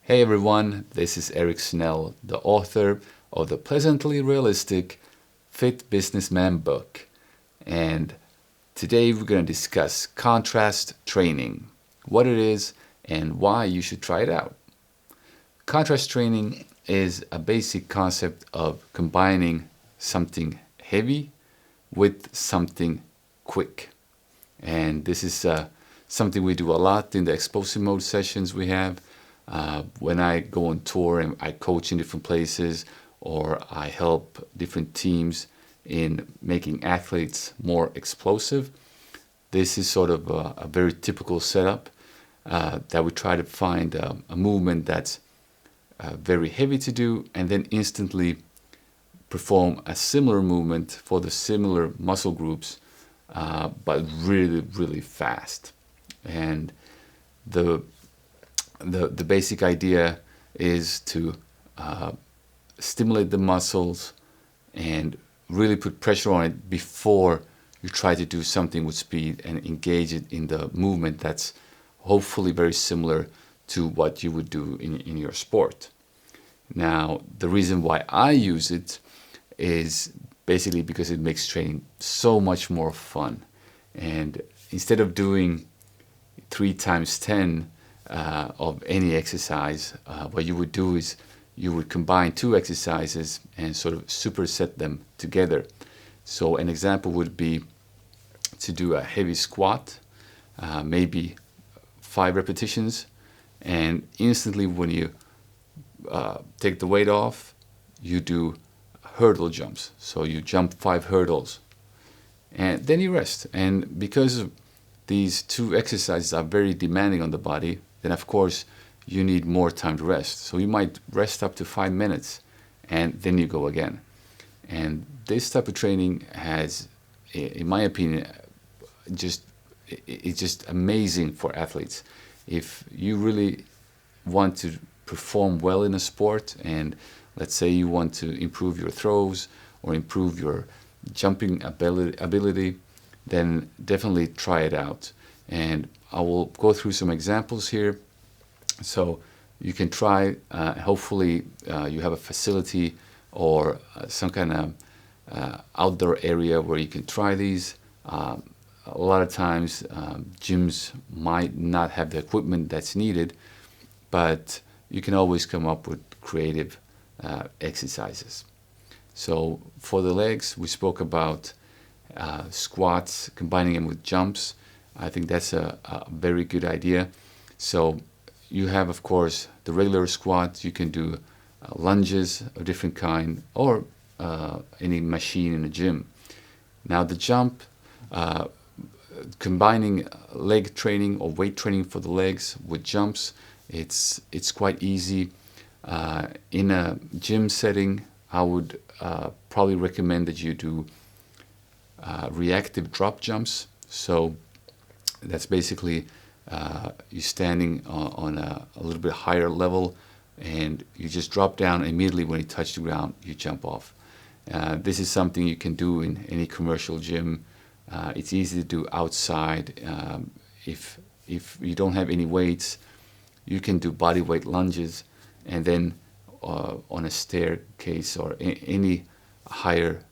Hey everyone, this is Eric Snell, the author of the Pleasantly Realistic Fit Businessman book. And today we're going to discuss contrast training, what it is, and why you should try it out. Contrast training is a basic concept of combining something heavy with something quick. And this is something we do a lot in the explosive mode sessions we have. When I go on tour and I coach in different places, or I help different teams in making athletes more explosive, this is sort of a very typical setup that we try to find a movement that's very heavy to do and then instantly perform a similar movement for the similar muscle groups, but really, really fast. And the basic idea is to stimulate the muscles and really put pressure on it before you try to do something with speed and engage it in the movement that's hopefully very similar to what you would do in your sport. Now, the reason why I use it is basically because it makes training so much more fun. And instead of doing 3 times 10 of any exercise, what you would do is you would combine 2 exercises and sort of superset them together. So an example would be to do a heavy squat, maybe 5 repetitions, and instantly when you take the weight off, you do hurdle jumps. So you jump 5 hurdles and then you rest. And because these 2 exercises are very demanding on the body, then of course you need more time to rest. So you might rest up to 5 minutes and then you go again. And this type of training has, in my opinion, it's just amazing for athletes. If you really want to perform well in a sport, and let's say you want to improve your throws or improve your jumping ability, then definitely try it out. And I will go through some examples here. So you can try, hopefully you have a facility or some kind of outdoor area where you can try these. A lot of times gyms might not have the equipment that's needed, but you can always come up with creative exercises. So for the legs, we spoke about squats, combining them with jumps. I think that's a very good idea. So you have, of course, the regular squat. You can do lunges of different kind, or any machine in the gym. Now the jump, combining leg training or weight training for the legs with jumps, it's quite easy. In a gym setting, I would probably recommend that you do reactive drop jumps. So that's basically you're standing on a little bit higher level and you just drop down immediately. When you touch the ground, you jump off. This is something you can do in any commercial gym. It's easy to do outside. If you don't have any weights, you can do body weight lunges, and then on a staircase or any higher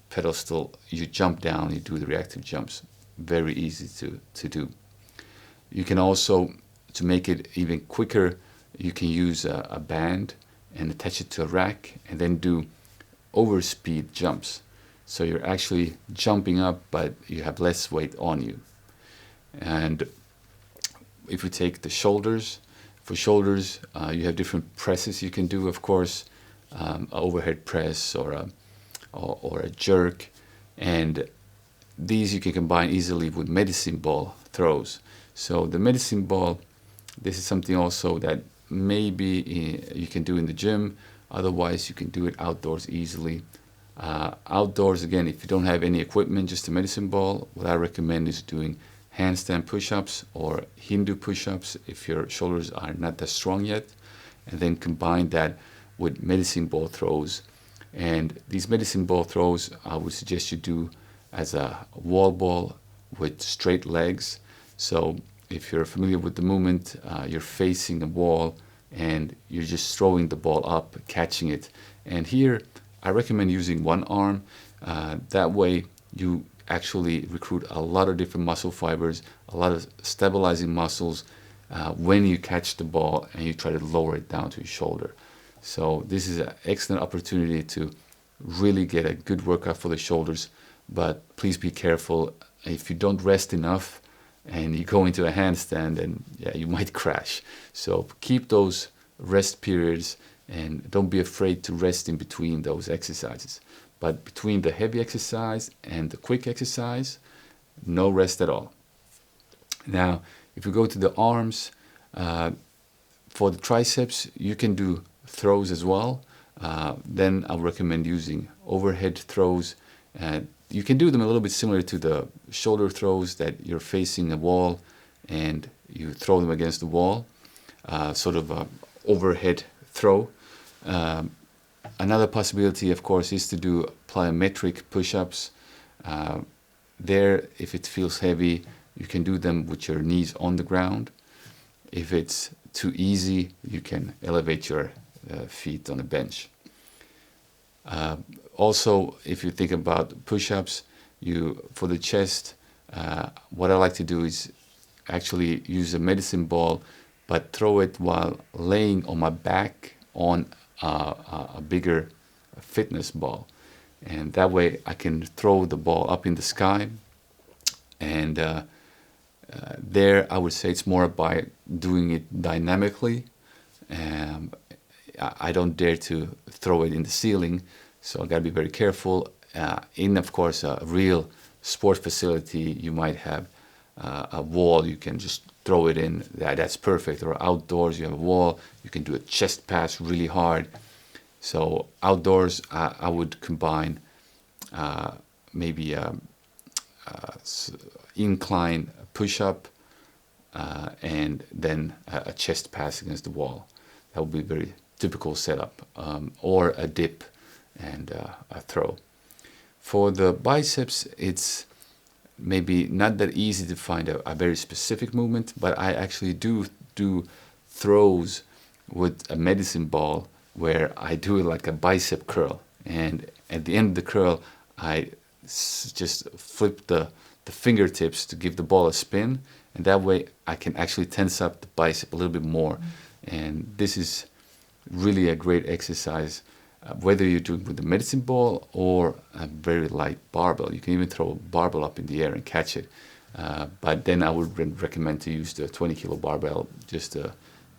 pedestal, you jump down, you do the reactive jumps. Very easy to do. You can also, to make it even quicker, you can use a band and attach it to a rack and then do overspeed jumps. So you're actually jumping up, but you have less weight on you. And if we take the shoulders, for shoulders, you have different presses you can do, of course, an overhead press or a jerk. And these you can combine easily with medicine ball throws. So the medicine ball, this is something also that maybe you can do in the gym. Otherwise, you can do it outdoors easily. Outdoors, again, if you don't have any equipment, just a medicine ball, what I recommend is doing handstand push-ups or Hindu push-ups if your shoulders are not that strong yet, and then combine that with medicine ball throws. And these medicine ball throws, I would suggest you do as a wall ball with straight legs. So if you're familiar with the movement, you're facing a wall and you're just throwing the ball up, catching it. And here I recommend using one arm. That way you actually recruit a lot of different muscle fibers, a lot of stabilizing muscles when you catch the ball and you try to lower it down to your shoulder. So this is an excellent opportunity to really get a good workout for the shoulders, but please be careful. If you don't rest enough and you go into a handstand, then yeah, you might crash. So keep those rest periods and don't be afraid to rest in between those exercises. But between the heavy exercise and the quick exercise, no rest at all. Now, if we go to the arms, for the triceps, you can do throws as well. Then I recommend using overhead throws. You can do them a little bit similar to the shoulder throws, that you're facing a wall and you throw them against the wall, sort of an overhead throw. Another possibility, of course, is to do plyometric push-ups. There, if it feels heavy, you can do them with your knees on the ground. If it's too easy, you can elevate your feet on a bench. Also, if you think about push-ups, for the chest, what I like to do is actually use a medicine ball, but throw it while laying on my back on a bigger fitness ball. And that way I can throw the ball up in the sky. And there I would say it's more by doing it dynamically. I don't dare to throw it in the ceiling, so I got to be very careful. Of course, a real sport facility, you might have a wall you can just throw it in. That's perfect. Or outdoors, you have a wall, you can do a chest pass really hard. So outdoors, I would combine maybe incline push-up and then a chest pass against the wall. That would be a very typical setup, or a dip and a throw. For the biceps, it's maybe not that easy to find a very specific movement, but I actually do throws with a medicine ball where I do like a bicep curl, and at the end of the curl I just flip the fingertips to give the ball a spin, and that way I can actually tense up the bicep a little bit more. And this is really a great exercise, whether you do it with the medicine ball or a very light barbell. You can even throw a barbell up in the air and catch it. But then I would recommend to use the 20 kilo barbell, just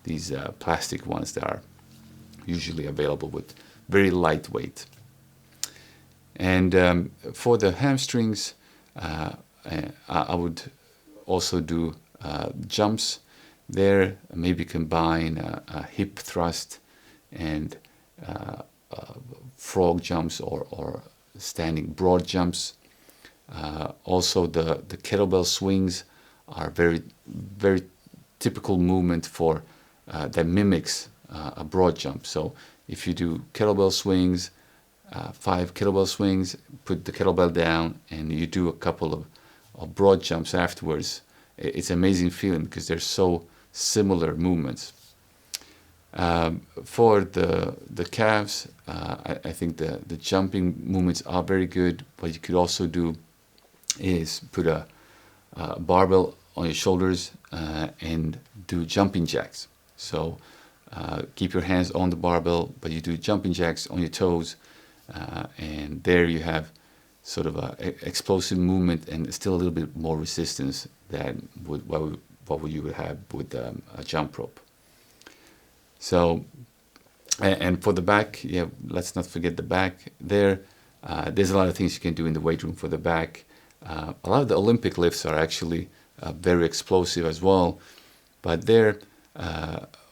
these plastic ones that are usually available with very lightweight. And for the hamstrings, I would also do jumps there, maybe combine a hip thrust and frog jumps or standing broad jumps. Also the kettlebell swings are very, very typical movement for that mimics a broad jump. So if you do kettlebell swings, 5 kettlebell swings, put the kettlebell down, and you do a couple of broad jumps afterwards, it's an amazing feeling because they're so similar movements. For the calves, I think the jumping movements are very good. What you could also do is put a barbell on your shoulders and do jumping jacks. So keep your hands on the barbell, but you do jumping jacks on your toes, and there you have sort of a explosive movement and still a little bit more resistance than what you would have with a jump rope. So, and for the back, yeah, let's not forget the back there. There's a lot of things you can do in the weight room for the back. A lot of the Olympic lifts are actually very explosive as well, but there,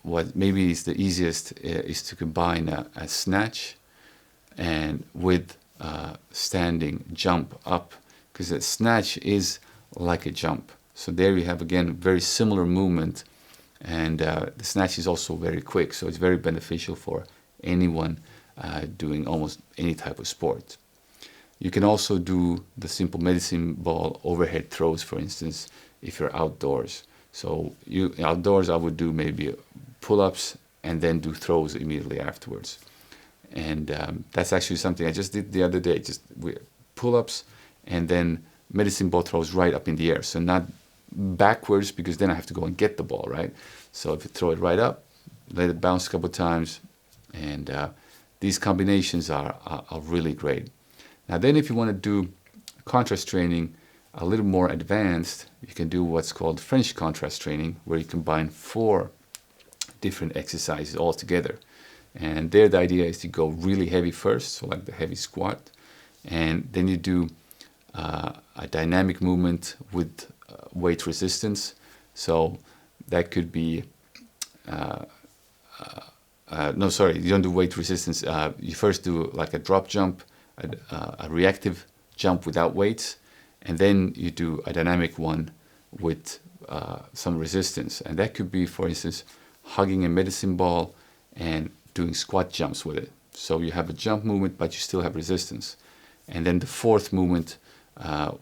what maybe is the easiest is to combine a snatch and with standing jump up, because a snatch is like a jump. So there you have again very similar movement, and the snatch is also very quick, so it's very beneficial for anyone doing almost any type of sport. You can also do the simple medicine ball overhead throws, for instance, if you're outdoors. So outdoors I would do maybe pull-ups and then do throws immediately afterwards. And that's actually something I just did the other day, just pull-ups and then medicine ball throws right up in the air. So not backwards, because then I have to go and get the ball, right? So if you throw it right up, let it bounce a couple times, and these combinations are really great. Now then, if you want to do contrast training a little more advanced, you can do what's called French contrast training, where you combine 4 different exercises all together. And there the idea is to go really heavy first, so like the heavy squat, and then you do a dynamic movement with weight resistance. So that could be no, sorry, you don't do weight resistance. You first do like a drop jump, a reactive jump without weights, and then you do a dynamic one with some resistance. And that could be, for instance, hugging a medicine ball and doing squat jumps with it. So you have a jump movement, but you still have resistance. And then the 4th movement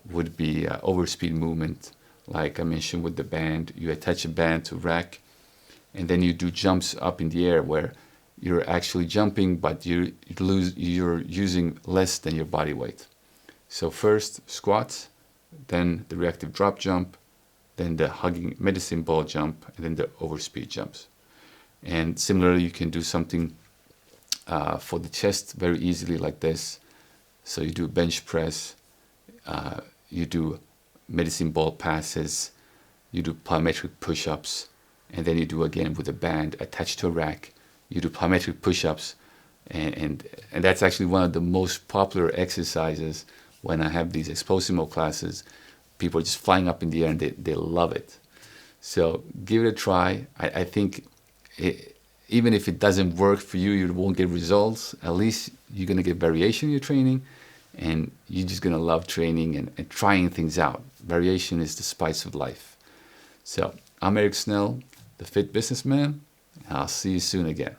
would be overspeed movement, like I mentioned with the band. You attach a band to rack, and then you do jumps up in the air where you're actually jumping, but you're using less than your body weight. So first squats, then the reactive drop jump, then the hugging medicine ball jump, and then the overspeed jumps. And similarly, you can do something for the chest very easily like this. So you do bench press, you do medicine ball passes, you do plyometric push-ups, and then you do again with a band attached to a rack. You do plyometric push-ups, and that's actually one of the most popular exercises when I have these explosive mode classes. People are just flying up in the air and they love it. So give it a try. I think even if it doesn't work for you, you won't get results. At least you're going to get variation in your training, and you're just going to love training and trying things out. Variation is the spice of life. So I'm Eric Snell, the Fit Businessman, and I'll see you soon again.